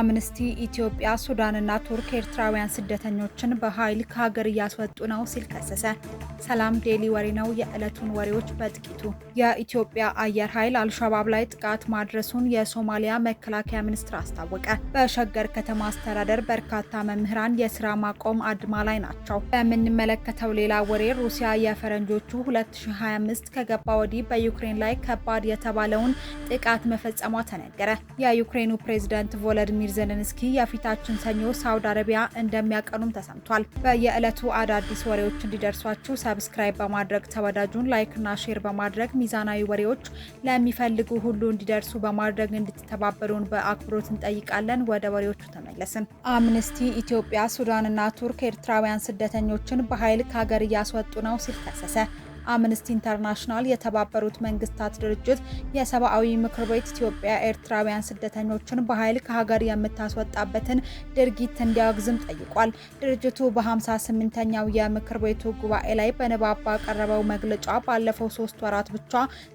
አምነስቲ ኢትዮጵያ ሱዳንና ቱርክ ኤርትራውያን ስደተኞችን በኃይል ከሀገር እያስወጡ ነው ሲል ከሰሰ። ሰላም ዴሊ ወሬ ነው። የዕለቱን ወሬዎች በጥቂቱ። የኢትዮጵያ አየር ኃይል አልሸባብ ላይ ጥቃት ማድረሱን የሶማሊያ መከላከያ ሚኒስትር አስታወቀ። በሸገር ከተማ አስተዳደር በርካታ መምህራን የስራ ማቆም አድማ ላይ ናቸው። በምንመለከተው ሌላ ወሬ ሩሲያ የፈረንጆቹ 2025 ከገባ ወዲህ በዩክሬን ላይ ከባድ የተባለውን ጥቃት መፈጸሟ ተነገረ። የዩክሬኑ ፕሬዝዳንት ቮሎዲሚር ዜሌንስኪ የፊታችን ሰኞ ሳውዲ አረቢያ እንደሚያቀኑም ተሰምቷል። በየዕለቱ አዳዲስ ወሬዎች እንዲደርሷችሁ ሰብስክራይብ በማድረግ ተወዳጁን፣ ላይክና ሼር በማድረግ ሚዛናዊ ወሬዎች ለሚፈልጉ ሁሉ እንዲደርሱ በማድረግ እንድትተባበሩን በአክብሮት እንጠይቃለን። ወደ ወሬዎቹ ተመለስን። አምነስቲ ኢትዮጵያ ሱዳንና ቱርክ ኤርትራውያን ስደተኞችን በኃይል ከሀገር እያስወጡ ነው ሲል ከሰሰ። አምነስቲ ኢንተርናሽናል የተባበሩት መንግስታት ድርጅት የሰብአዊ ምክር ቤት ኢትዮጵያ ኤርትራውያን ስደተኞችን በኃይል ከሀገር የምታስወጣበትን ድርጊት እንዲያወግዝም ጠይቋል። ድርጅቱ በ58ኛው የምክር ቤቱ ጉባኤ ላይ በንባብ ባቀረበው መግለጫ ባለፈው 3 ወራት ብቻ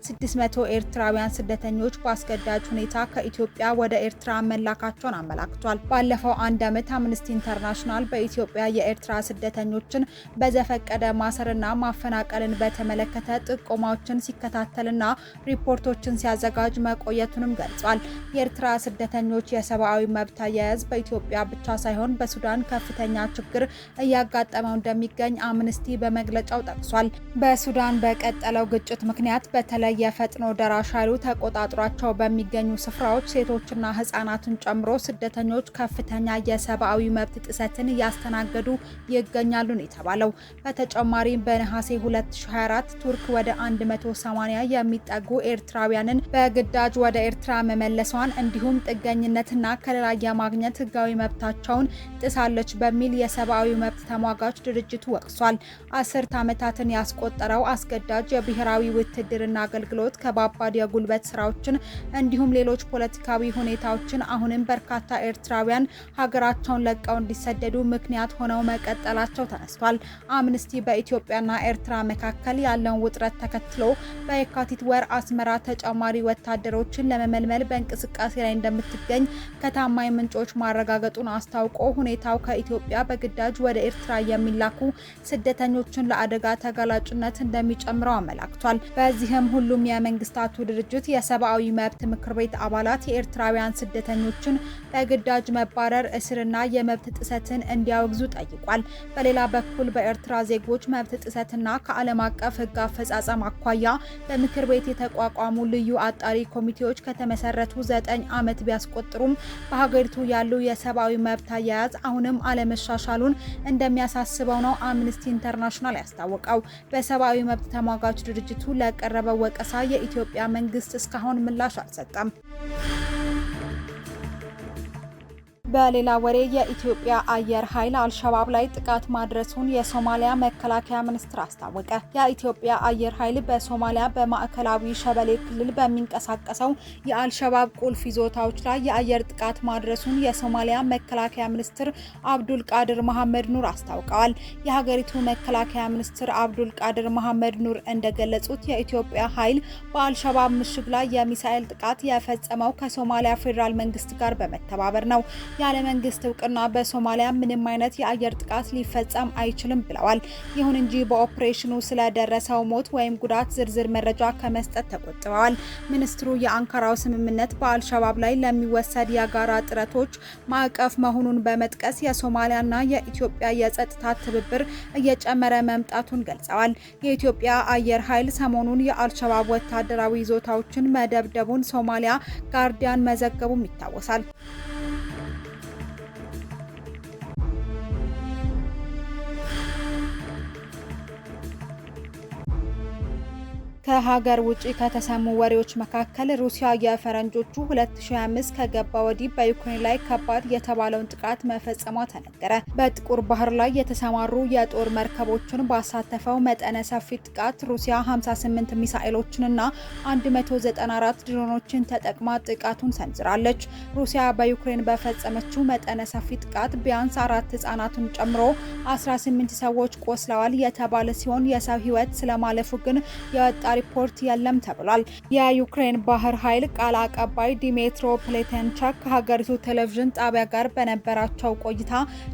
600 ኤርትራውያን ስደተኞች በአስገዳጅ ሁኔታ ከኢትዮጵያ ወደ ኤርትራ መላካቸውን አመላክቷል። ባለፈው አንድ ዓመት አምነስቲ ኢንተርናሽናል በኢትዮጵያ የኤርትራ ስደተኞችን በዘፈቀደ ማሰርና ማፈናቀልን ተመለከተ ጥቆማዎችን ሲከታተልና ሪፖርቶችን ሲያዘጋጅ መቆየቱንም ገልጿል። የኤርትራ ስደተኞች የሰብአዊ መብት አያያዝ በኢትዮጵያ ብቻ ሳይሆን በሱዳን ከፍተኛ ችግር እያጋጠመው እንደሚገኝ አምነስቲ በመግለጫው ጠቅሷል። በሱዳን በቀጠለው ግጭት ምክንያት በተለይ የፈጥኖ ደራሽ ኃይሉ ተቆጣጥሯቸው በሚገኙ ስፍራዎች ሴቶችና ህጻናትን ጨምሮ ስደተኞች ከፍተኛ የሰብአዊ መብት ጥሰትን እያስተናገዱ ይገኛሉ ነው የተባለው። በተጨማሪም በነሐሴ 2024 ቱርክ ወደ 180 የሚጠጉ ኤርትራውያንን በግዳጅ ወደ ኤርትራ መመለሷን እንዲሁም ጥገኝነትና ከለላ የማግኘት ህጋዊ መብታቸውን ጥሳለች በሚል የሰብአዊ መብት ተሟጋች ድርጅቱ ወቅሷል። 10 ዓመታትን ያስቆጠረው አስገዳጅ የብሔራዊ ውትድርና አገልግሎት፣ ከባባድ የጉልበት ስራዎችን እንዲሁም ሌሎች ፖለቲካዊ ሁኔታዎችን አሁንም በርካታ ኤርትራውያን ሀገራቸውን ለቀው እንዲሰደዱ ምክንያት ሆነው መቀጠላቸው ተነስቷል። አምነስቲ በኢትዮጵያና ኤርትራ መካከል ያለውን ውጥረት ተከትሎ በየካቲት ወር አስመራ ተጨማሪ ወታደሮችን ለመመልመል በእንቅስቃሴ ላይ እንደምትገኝ ከታማኝ ምንጮች ማረጋገጡን አስታውቆ ሁኔታው ከኢትዮጵያ በግዳጅ ወደ ኤርትራ የሚላኩ ስደተኞችን ለአደጋ ተጋላጭነት እንደሚጨምረው አመላክቷል። በዚህም ሁሉም የመንግስታቱ ድርጅት የሰብአዊ መብት ምክር ቤት አባላት የኤርትራውያን ስደተኞችን በግዳጅ መባረር፣ እስርና የመብት ጥሰትን እንዲያወግዙ ጠይቋል። በሌላ በኩል በኤርትራ ዜጎች መብት ጥሰትና ከዓለም አቀፍ ህግ አፈጻጸም አኳያ በምክር ቤት የተቋቋሙ ልዩ አጣሪ ኮሚቴዎች ከተመሰረቱ 9 ዓመት ቢያስቆጥሩም በሀገሪቱ ያሉ የሰብአዊ መብት አያያዝ አሁንም አለመሻሻሉን እንደሚያሳስበው ነው አምነስቲ ኢንተርናሽናል ያስታወቀው። በሰብአዊ መብት ተሟጋች ድርጅቱ ለቀረበው ወቀሳ የኢትዮጵያ መንግስት እስካሁን ምላሽ አልሰጠም። በሌላ ወሬ የኢትዮጵያ አየር ኃይል አልሸባብ ላይ ጥቃት ማድረሱን የሶማሊያ መከላከያ ሚኒስትር አስታወቀ። የኢትዮጵያ አየር ኃይል በሶማሊያ በማዕከላዊ ሸበሌ ክልል በሚንቀሳቀሰው የአልሸባብ ቁልፍ ይዞታዎች ላይ የአየር ጥቃት ማድረሱን የሶማሊያ መከላከያ ሚኒስትር አብዱል ቃድር መሐመድ ኑር አስታውቀዋል። የሀገሪቱ መከላከያ ሚኒስትር አብዱል ቃድር መሐመድ ኑር እንደገለጹት የኢትዮጵያ ኃይል በአልሸባብ ምሽግ ላይ የሚሳኤል ጥቃት የፈጸመው ከሶማሊያ ፌዴራል መንግስት ጋር በመተባበር ነው። ያለ መንግስት እውቅና በሶማሊያ ምንም አይነት የአየር ጥቃት ሊፈጸም አይችልም ብለዋል። ይሁን እንጂ በኦፕሬሽኑ ስለደረሰው ሞት ወይም ጉዳት ዝርዝር መረጃ ከመስጠት ተቆጥበዋል። ሚኒስትሩ የአንካራው ስምምነት በአልሸባብ ላይ ለሚወሰድ የጋራ ጥረቶች ማዕቀፍ መሆኑን በመጥቀስ የሶማሊያና የኢትዮጵያ የጸጥታ ትብብር እየጨመረ መምጣቱን ገልጸዋል። የኢትዮጵያ አየር ኃይል ሰሞኑን የአልሸባብ ወታደራዊ ይዞታዎችን መደብደቡን ሶማሊያ ጋርዲያን መዘገቡም ይታወሳል። ከሀገር ውጪ ከተሰሙ ወሬዎች መካከል ሩሲያ የፈረንጆቹ 2025 ከገባ ወዲህ በዩክሬን ላይ ከባድ የተባለውን ጥቃት መፈጸሟ ተነገረ። በጥቁር ባህር ላይ የተሰማሩ የጦር መርከቦችን ባሳተፈው መጠነ ሰፊ ጥቃት ሩሲያ 58 ሚሳኤሎችንና 194 ድሮኖችን ተጠቅማ ጥቃቱን ሰንዝራለች። ሩሲያ በዩክሬን በፈጸመችው መጠነ ሰፊ ጥቃት ቢያንስ 4 ህጻናትን ጨምሮ 18 ሰዎች ቆስለዋል የተባለ ሲሆን የሰው ህይወት ስለማለፉ ግን የወጣ ሪፖርት የለም ተብሏል። የዩክሬን ባህር ኃይል ቃል አቀባይ ዲሜትሮ ፕሌቴንቸክ ከሀገሪቱ ቴሌቪዥን ጣቢያ ጋር በነበራቸው ቆይታ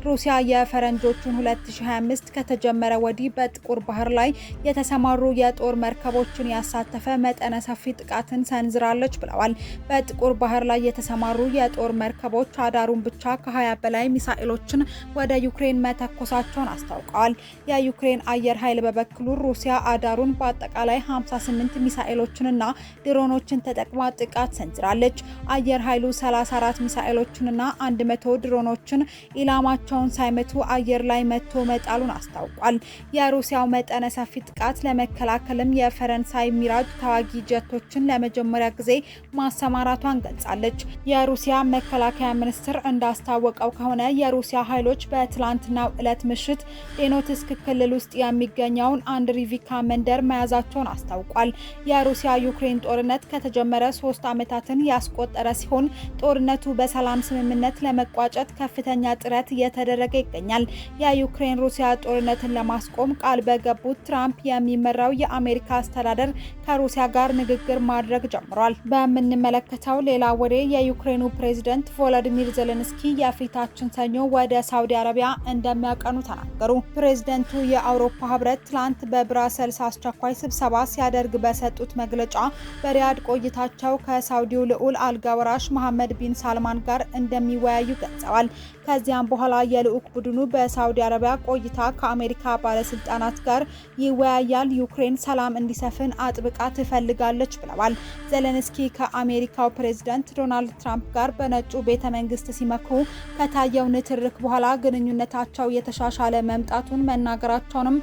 ሩሲያ የፈረንጆቹን 2025 ከተጀመረ ወዲህ በጥቁር ባህር ላይ የተሰማሩ የጦር መርከቦችን ያሳተፈ መጠነ ሰፊ ጥቃትን ሰንዝራለች ብለዋል። በጥቁር ባህር ላይ የተሰማሩ የጦር መርከቦች አዳሩን ብቻ ከ20 በላይ ሚሳኤሎችን ወደ ዩክሬን መተኮሳቸውን አስታውቀዋል። የዩክሬን አየር ኃይል በበኩሉ ሩሲያ አዳሩን በአጠቃላይ 58 ሚሳኤሎችንና ድሮኖችን ተጠቅማ ጥቃት ሰንዝራለች። አየር ኃይሉ 34 ሚሳኤሎችንና 100 ድሮኖችን ኢላማቸውን ሳይመቱ አየር ላይ መቶ መጣሉን አስታውቋል። የሩሲያው መጠነ ሰፊ ጥቃት ለመከላከልም የፈረንሳይ ሚራጅ ተዋጊ ጀቶችን ለመጀመሪያ ጊዜ ማሰማራቷን ገልጻለች። የሩሲያ መከላከያ ሚኒስቴር እንዳስታወቀው ከሆነ የሩሲያ ኃይሎች በትላንትናው ዕለት ምሽት ዶኔትስክ ክልል ውስጥ የሚገኘውን አንድሪቪካ መንደር መያዛቸውን አስታውቋል። የሩሲያ ዩክሬን ጦርነት ከተጀመረ 3 ዓመታትን ያስቆጠረ ሲሆን ጦርነቱ በሰላም ስምምነት ለመቋጨት ከፍተኛ ጥረት እየተደረገ ይገኛል። የዩክሬን ሩሲያ ጦርነትን ለማስቆም ቃል በገቡት ትራምፕ የሚመራው የአሜሪካ አስተዳደር ከሩሲያ ጋር ንግግር ማድረግ ጀምሯል። በምንመለከተው ሌላ ወሬ የዩክሬኑ ፕሬዝዳንት ቮሎዲሚር ዜሌንስኪ የፊታችን ሰኞ ወደ ሳውዲ አረቢያ እንደሚያቀኑ ተናገሩ። ፕሬዝዳንቱ የአውሮፓ ህብረት ትላንት በብራሰልስ አስቸኳይ ስብሰባ ሲያደርግ በሰጡት መግለጫ በሪያድ ቆይታቸው ከሳውዲው ልዑል አልጋ ወራሽ መሐመድ ቢን ሳልማን ጋር እንደሚወያዩ ገልጸዋል። ከዚያም በኋላ የልዑክ ቡድኑ በሳውዲ አረቢያ ቆይታ ከአሜሪካ ባለስልጣናት ጋር ይወያያል። ዩክሬን ሰላም እንዲሰፍን አጥብቃ ትፈልጋለች ብለዋል። ዜሌንስኪ ከአሜሪካው ፕሬዝዳንት ዶናልድ ትራምፕ ጋር በነጩ ቤተ መንግስት ሲመክሩ ከታየው ንትርክ በኋላ ግንኙነታቸው የተሻሻለ መምጣቱን መናገራቸውንም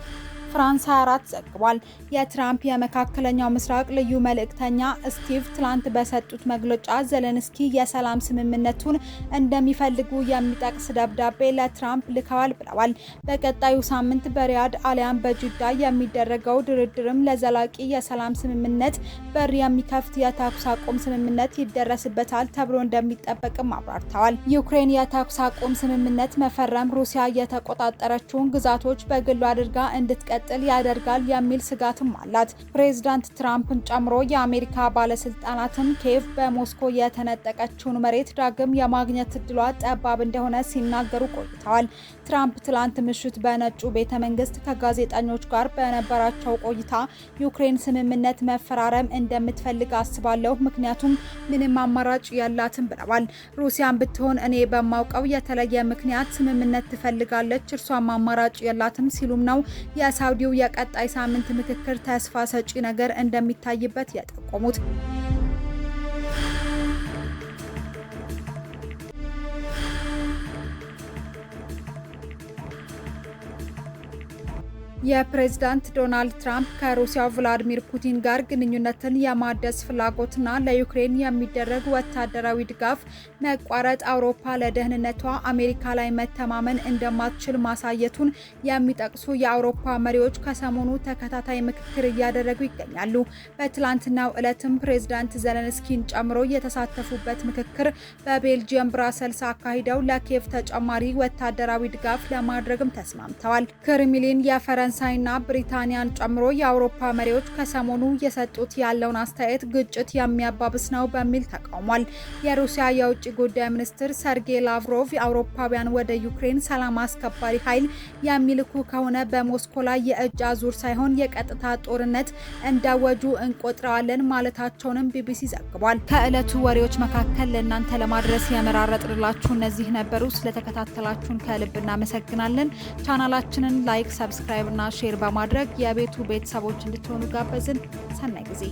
ፍራንስ 24 ዘግቧል። የትራምፕ የመካከለኛው ምስራቅ ልዩ መልእክተኛ ስቲቭ ትላንት በሰጡት መግለጫ ዜሌንስኪ የሰላም ስምምነቱን እንደሚፈልጉ የሚጠቅስ ደብዳቤ ለትራምፕ ልከዋል ብለዋል። በቀጣዩ ሳምንት በሪያድ አሊያም በጅዳ የሚደረገው ድርድርም ለዘላቂ የሰላም ስምምነት በር የሚከፍት የተኩስ አቁም ስምምነት ይደረስበታል ተብሎ እንደሚጠበቅም አብራርተዋል። ዩክሬን የተኩስ አቁም ስምምነት መፈረም ሩሲያ የተቆጣጠረችውን ግዛቶች በግሉ አድርጋ እንድትቀጥል ያደርጋል የሚል ስጋትም አላት። ፕሬዝዳንት ትራምፕን ጨምሮ የአሜሪካ ባለስልጣናትም ኪየቭ በሞስኮ የተነጠቀችውን መሬት ዳግም የማግኘት እድሏ ጠባብ እንደሆነ ሲናገሩ ቆይተዋል። ትራምፕ ትላንት ምሽት በነጩ ቤተ መንግስት ከጋዜጠኞች ጋር በነበራቸው ቆይታ ዩክሬን ስምምነት መፈራረም እንደምትፈልግ አስባለሁ፣ ምክንያቱም ምንም አማራጭ ያላትም ብለዋል። ሩሲያን ብትሆን እኔ በማውቀው የተለየ ምክንያት ስምምነት ትፈልጋለች፣ እርሷም አማራጭ የላትም ሲሉም ነው የሳውዲው የቀጣይ ሳምንት ምክክር ተስፋ ሰጪ ነገር እንደሚታይበት የጠቆሙት። የፕሬዝዳንት ዶናልድ ትራምፕ ከሩሲያው ቭላዲሚር ፑቲን ጋር ግንኙነትን የማደስ ፍላጎትና ለዩክሬን የሚደረግ ወታደራዊ ድጋፍ መቋረጥ አውሮፓ ለደህንነቷ አሜሪካ ላይ መተማመን እንደማትችል ማሳየቱን የሚጠቅሱ የአውሮፓ መሪዎች ከሰሞኑ ተከታታይ ምክክር እያደረጉ ይገኛሉ። በትላንትናው ዕለትም ፕሬዝዳንት ዜሌንስኪን ጨምሮ የተሳተፉበት ምክክር በቤልጂየም ብራሰልስ አካሂደው ለኪየቭ ተጨማሪ ወታደራዊ ድጋፍ ለማድረግም ተስማምተዋል። ክሬምሊን ፈረንሳይና ብሪታንያን ጨምሮ የአውሮፓ መሪዎች ከሰሞኑ የሰጡት ያለውን አስተያየት ግጭት የሚያባብስ ነው በሚል ተቃውሟል። የሩሲያ የውጭ ጉዳይ ሚኒስትር ሰርጌይ ላቭሮቭ የአውሮፓውያን ወደ ዩክሬን ሰላም አስከባሪ ኃይል የሚልኩ ከሆነ በሞስኮ ላይ የእጅ አዙር ሳይሆን የቀጥታ ጦርነት እንዳወጁ እንቆጥረዋለን ማለታቸውንም ቢቢሲ ዘግቧል። ከዕለቱ ወሬዎች መካከል ለእናንተ ለማድረስ የመራረጥንላችሁ እነዚህ ነበሩ። ስለተከታተላችሁን ከልብ እናመሰግናለን። ቻናላችንን ላይክ፣ ሰብስክራይብ እና ሼር በማድረግ የቤቱ ቤተሰቦች እንድትሆኑ ጋበዝን። ሰናይ ጊዜ